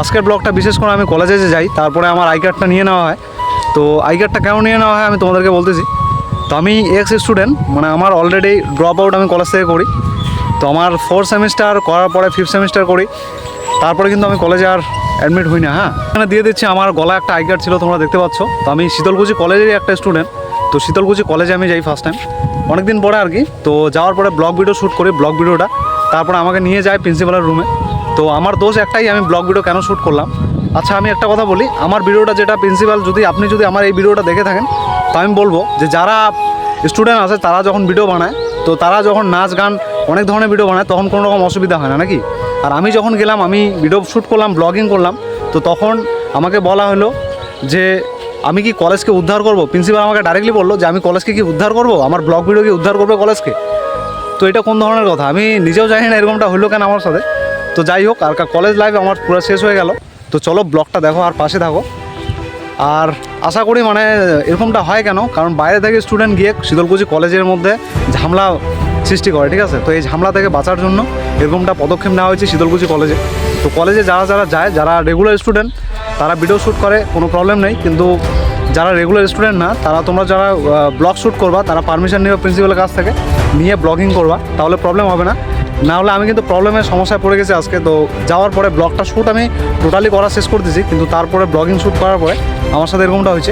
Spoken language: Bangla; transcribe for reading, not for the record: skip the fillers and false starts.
আজকের ব্লগটা বিশেষ করে আমি কলেজে যে যাই, তারপরে আমার আই কার্ডটা নিয়ে নেওয়া হয়। তো আই কার্ডটা কেন নিয়ে নেওয়া হয় আমি তোমাদেরকে বলতেছি। তো আমি এক্স স্টুডেন্ট, মানে আমার অলরেডি ড্রপ আউট আমি কলেজ থেকে করি। তো আমার 4 সেমিস্টার করার পরে 5th সেমিস্টার করি, তারপরে কিন্তু আমি কলেজে আর অ্যাডমিট হই না। হ্যাঁ, এখানে দিয়ে দিচ্ছি আমার গলায় একটা আই কার্ড ছিল, তোমরা দেখতে পাচ্ছ। তো আমি শীতলকুচি কলেজেরই একটা স্টুডেন্ট। তো শীতলকুচি কলেজে আমি যাই ফার্স্ট টাইম, অনেক দিন পরে আর কি। তো যাওয়ার পরে ব্লগ ভিডিও শ্যুট করি, ব্লগ ভিডিওটা তারপরে আমাকে নিয়ে যায় প্রিন্সিপালের রুমে। তো আমার দোষ একটাই, আমি ব্লগ ভিডিও কেন শ্যুট করলাম। আচ্ছা, আমি একটা কথা বলি, আমার ভিডিওটা যেটা প্রিন্সিপাল, আপনি যদি আমার এই ভিডিওটা দেখে থাকেন, তো আমি বলবো যে যারা স্টুডেন্ট আছে তারা যখন ভিডিও বানায়, তো তারা যখন নাচ গান অনেক ধরনের ভিডিও বানায়, তখন কোনো রকম অসুবিধা হয় না নাকি। আর আমি যখন গেলাম, আমি ভিডিও শ্যুট করলাম, ব্লগিং করলাম, তো তখন আমাকে বলা হলো যে আমি কি কলেজকে উদ্ধার করব। প্রিন্সিপাল আমাকে ডাইরেক্টলি বললো যে আমি কলেজকে কি উদ্ধার করব, আমার ব্লগ ভিডিও কি উদ্ধার করবে কলেজকে। তো এটা কোন ধরনের কথা, আমি নিজেও জানি না এরকমটা হলো কেন আমার সাথে। তো যাই হোক, আর কলেজ লাইফ আমার পুরো শেষ হয়ে গেল। তো চলো ব্লগটা দেখো আর পাশে থাকো। আর আশা করি মানে এরকমটা হয় কেন, কারণ বাইরে থেকে স্টুডেন্ট গিয়ে শীতলকুচি কলেজের মধ্যে ঝামেলা সৃষ্টি করে, ঠিক আছে। তো এই ঝামেলা থেকে বাঁচার জন্য এরকমটা পদক্ষেপ নেওয়া হয়েছে শীতলকুচি কলেজে। তো কলেজে যারা যারা যায়, যারা রেগুলার স্টুডেন্ট, তারা ভিডিও শ্যুট করে, কোনো প্রবলেম নেই। কিন্তু যারা রেগুলার স্টুডেন্ট না, তারা তোমরা যারা ব্লগ শ্যুট করবা, তারা পারমিশন নেবে প্রিন্সিপালের কাছ থেকে, নিয়ে ব্লগিং করবা, তাহলে প্রবলেম হবে না। না হলে আমি কিন্তু প্রবলেমের সমস্যায় পড়ে গেছি আজকে। তো যাওয়ার পরে ব্লগটা শ্যুট আমি টোটালি করা শেষ করতেছি, কিন্তু তারপরে ব্লগিং শ্যুট করার পরে আমার সাথে এরকমটা হয়েছে।